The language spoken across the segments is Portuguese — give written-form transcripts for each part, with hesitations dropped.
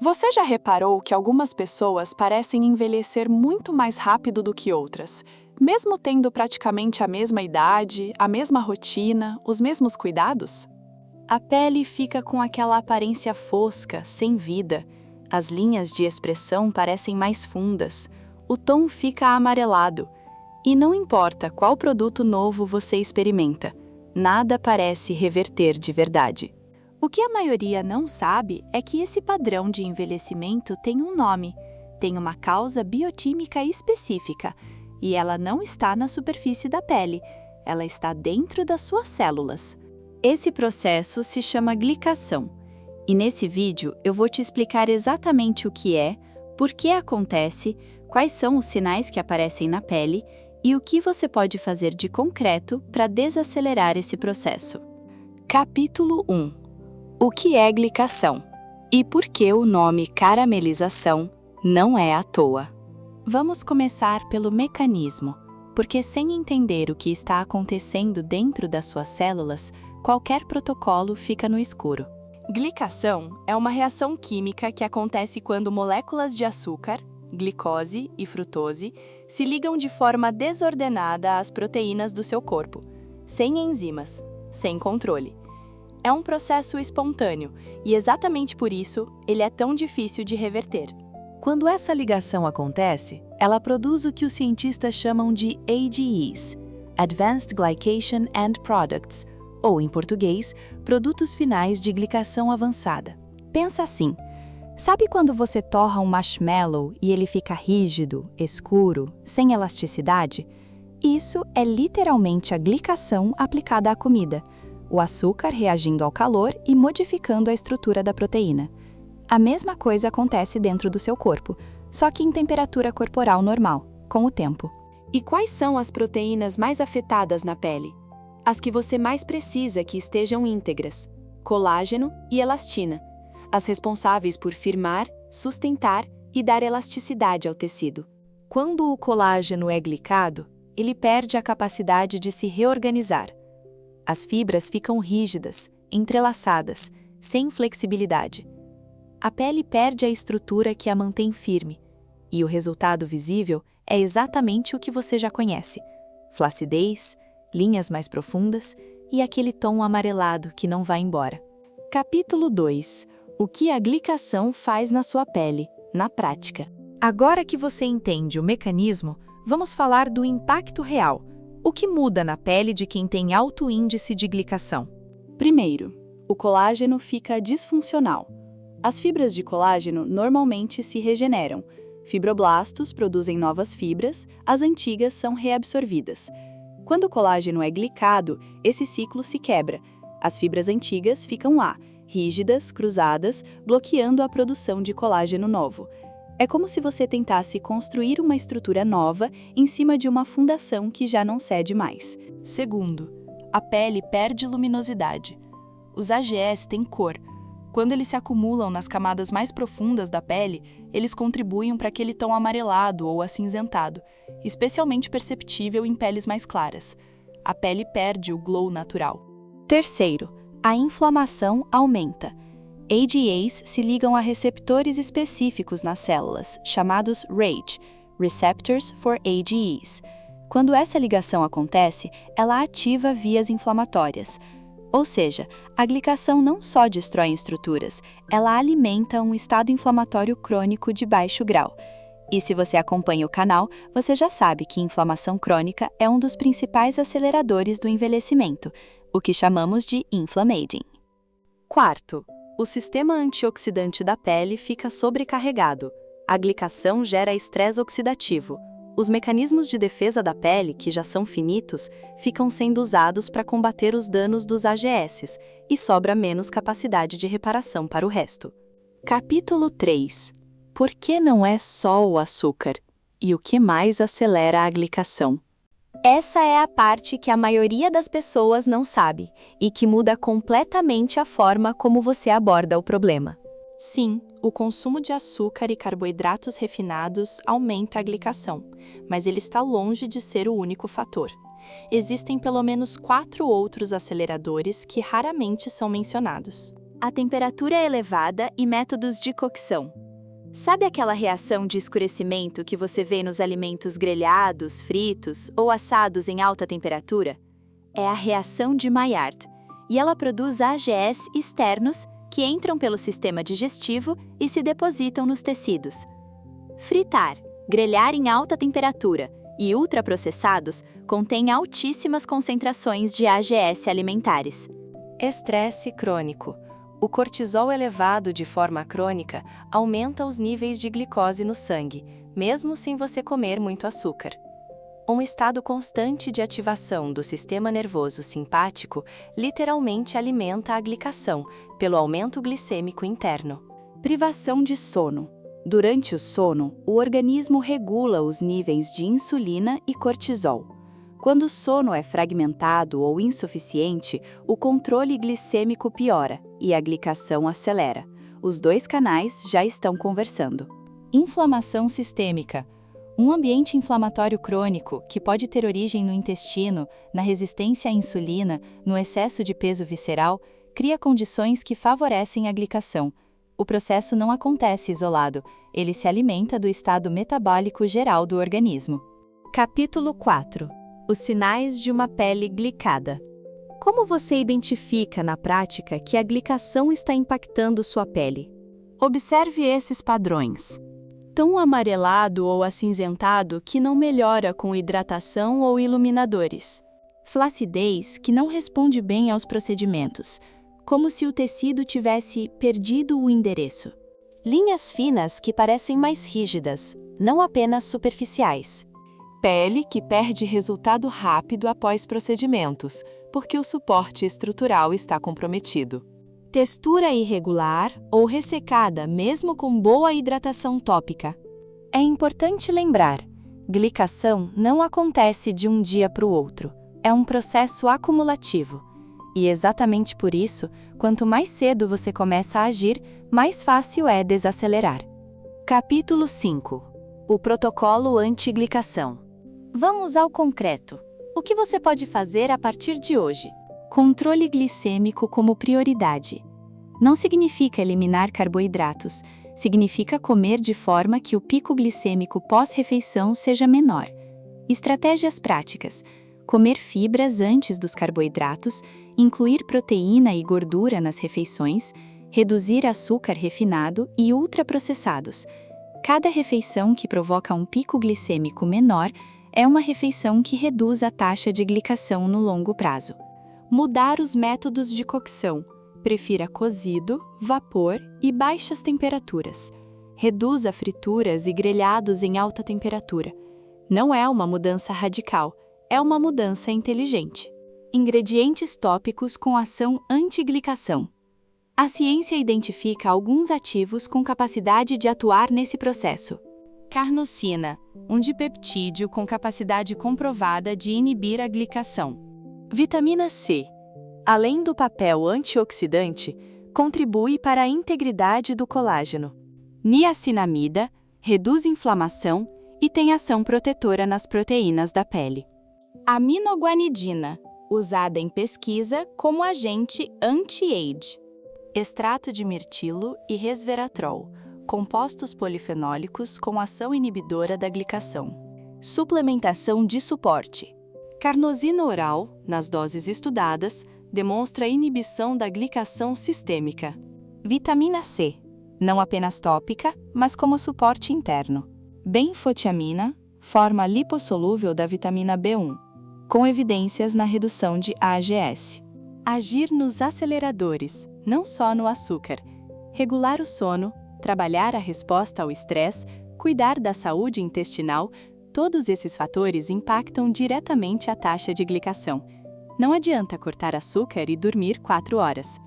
Você já reparou que algumas pessoas parecem envelhecer muito mais rápido do que outras, mesmo tendo praticamente a mesma idade, a mesma rotina, os mesmos cuidados? A pele fica com aquela aparência fosca, sem vida. As linhas de expressão parecem mais fundas. O tom fica amarelado. E não importa qual produto novo você experimenta, nada parece reverter de verdade. O que a maioria não sabe é que esse padrão de envelhecimento tem um nome, tem uma causa bioquímica específica, e ela não está na superfície da pele, ela está dentro das suas células. Esse processo se chama glicação. E nesse vídeo eu vou te explicar exatamente o que é, por que acontece, quais são os sinais que aparecem na pele e o que você pode fazer de concreto para desacelerar esse processo. Capítulo 1. O que é glicação? E por que o nome caramelização não é à toa? Vamos começar pelo mecanismo, porque sem entender o que está acontecendo dentro das suas células, qualquer protocolo fica no escuro. Glicação é uma reação química que acontece quando moléculas de açúcar, glicose e frutose se ligam de forma desordenada às proteínas do seu corpo, sem enzimas, sem controle. É um processo espontâneo e exatamente por isso ele é tão difícil de reverter. Quando essa ligação acontece, ela produz o que os cientistas chamam de AGEs, Advanced Glycation End Products, ou em português, produtos finais de glicação avançada. Pensa assim, sabe quando você torra um marshmallow e ele fica rígido, escuro, sem elasticidade? Isso é literalmente a glicação aplicada à comida. O açúcar reagindo ao calor e modificando a estrutura da proteína. A mesma coisa acontece dentro do seu corpo, só que em temperatura corporal normal, com o tempo. E quais são as proteínas mais afetadas na pele? As que você mais precisa que estejam íntegras: colágeno e elastina, as responsáveis por firmar, sustentar e dar elasticidade ao tecido. Quando o colágeno é glicado, ele perde a capacidade de se reorganizar. As fibras ficam rígidas, entrelaçadas, sem flexibilidade. A pele perde a estrutura que a mantém firme, e o resultado visível é exatamente o que você já conhece: flacidez, linhas mais profundas e aquele tom amarelado que não vai embora. Capítulo 2. O que a glicação faz na sua pele, na prática. Agora que você entende o mecanismo, vamos falar do impacto real. O que muda na pele de quem tem alto índice de glicação? Primeiro, o colágeno fica disfuncional. As fibras de colágeno normalmente se regeneram. Fibroblastos produzem novas fibras, as antigas são reabsorvidas. Quando o colágeno é glicado, esse ciclo se quebra. As fibras antigas ficam lá, rígidas, cruzadas, bloqueando a produção de colágeno novo. É como se você tentasse construir uma estrutura nova em cima de uma fundação que já não cede mais. Segundo, a pele perde luminosidade. Os AGEs têm cor. Quando eles se acumulam nas camadas mais profundas da pele, eles contribuem para aquele tom amarelado ou acinzentado, especialmente perceptível em peles mais claras. A pele perde o glow natural. Terceiro, a inflamação aumenta. AGEs se ligam a receptores específicos nas células, chamados RAGE, Receptors for AGEs. Quando essa ligação acontece, ela ativa vias inflamatórias. Ou seja, a glicação não só destrói estruturas, ela alimenta um estado inflamatório crônico de baixo grau. E se você acompanha o canal, você já sabe que inflamação crônica é um dos principais aceleradores do envelhecimento, o que chamamos de inflammaging. Quarto, o sistema antioxidante da pele fica sobrecarregado. A glicação gera estresse oxidativo. Os mecanismos de defesa da pele, que já são finitos, ficam sendo usados para combater os danos dos AGEs e sobra menos capacidade de reparação para o resto. Capítulo 3. Por que não é só o açúcar? E o que mais acelera a glicação? Essa é a parte que a maioria das pessoas não sabe e que muda completamente a forma como você aborda o problema. Sim, o consumo de açúcar e carboidratos refinados aumenta a glicação, mas ele está longe de ser o único fator. Existem pelo menos 4 outros aceleradores que raramente são mencionados. A temperatura elevada e métodos de cocção. Sabe aquela reação de escurecimento que você vê nos alimentos grelhados, fritos ou assados em alta temperatura? É a reação de Maillard, e ela produz AGS externos que entram pelo sistema digestivo e se depositam nos tecidos. Fritar, grelhar em alta temperatura e ultraprocessados contêm altíssimas concentrações de AGS alimentares. Estresse crônico. O cortisol elevado de forma crônica aumenta os níveis de glicose no sangue, mesmo sem você comer muito açúcar. Um estado constante de ativação do sistema nervoso simpático literalmente alimenta a glicação, pelo aumento glicêmico interno. Privação de sono. Durante o sono, o organismo regula os níveis de insulina e cortisol. Quando o sono é fragmentado ou insuficiente, o controle glicêmico piora e a glicação acelera. Os dois canais já estão conversando. Inflamação sistêmica. Um ambiente inflamatório crônico, que pode ter origem no intestino, na resistência à insulina, no excesso de peso visceral, cria condições que favorecem a glicação. O processo não acontece isolado, ele se alimenta do estado metabólico geral do organismo. Capítulo 4. Os sinais de uma pele glicada. Como você identifica na prática que a glicação está impactando sua pele? Observe esses padrões. Tom amarelado ou acinzentado que não melhora com hidratação ou iluminadores. Flacidez que não responde bem aos procedimentos, como se o tecido tivesse perdido o endereço. Linhas finas que parecem mais rígidas, não apenas superficiais. Pele que perde resultado rápido após procedimentos, porque o suporte estrutural está comprometido. Textura irregular ou ressecada mesmo com boa hidratação tópica. É importante lembrar, glicação não acontece de um dia para o outro, é um processo acumulativo. E exatamente por isso, quanto mais cedo você começa a agir, mais fácil é desacelerar. Capítulo 5. O protocolo anti-glicação. Vamos ao concreto. O que você pode fazer a partir de hoje? Controle glicêmico como prioridade. Não significa eliminar carboidratos, significa comer de forma que o pico glicêmico pós-refeição seja menor. Estratégias práticas: comer fibras antes dos carboidratos, incluir proteína e gordura nas refeições, reduzir açúcar refinado e ultraprocessados. Cada refeição que provoca um pico glicêmico menor é uma refeição que reduz a taxa de glicação no longo prazo. Mudar os métodos de cocção. Prefira cozido, vapor e baixas temperaturas. Reduza frituras e grelhados em alta temperatura. Não é uma mudança radical, é uma mudança inteligente. Ingredientes tópicos com ação anti-glicação. A ciência identifica alguns ativos com capacidade de atuar nesse processo. Carnosina, um dipeptídeo com capacidade comprovada de inibir a glicação. Vitamina C, além do papel antioxidante, contribui para a integridade do colágeno. Niacinamida, reduz inflamação e tem ação protetora nas proteínas da pele. Aminoguanidina, usada em pesquisa como agente anti-age. Extrato de mirtilo e resveratrol, compostos polifenólicos com ação inibidora da glicação. Suplementação de suporte. Carnosina oral, nas doses estudadas, demonstra inibição da glicação sistêmica. Vitamina C, não apenas tópica, mas como suporte interno. Benfotiamina, forma lipossolúvel da vitamina B1, com evidências na redução de AGS. Agir nos aceleradores, não só no açúcar. Regular o sono, trabalhar a resposta ao estresse, cuidar da saúde intestinal, todos esses fatores impactam diretamente a taxa de glicação. Não adianta cortar açúcar e dormir 4 horas.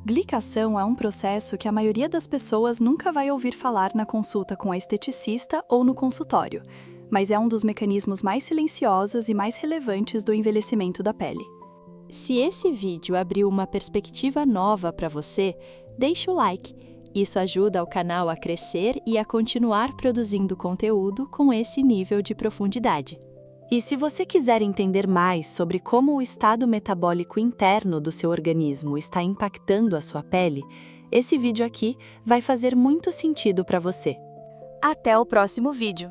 Glicação é um processo que a maioria das pessoas nunca vai ouvir falar na consulta com a esteticista ou no consultório, mas é um dos mecanismos mais silenciosos e mais relevantes do envelhecimento da pele. Se esse vídeo abriu uma perspectiva nova para você, deixe o like. Isso ajuda o canal a crescer e a continuar produzindo conteúdo com esse nível de profundidade. E se você quiser entender mais sobre como o estado metabólico interno do seu organismo está impactando a sua pele, esse vídeo aqui vai fazer muito sentido para você. Até o próximo vídeo!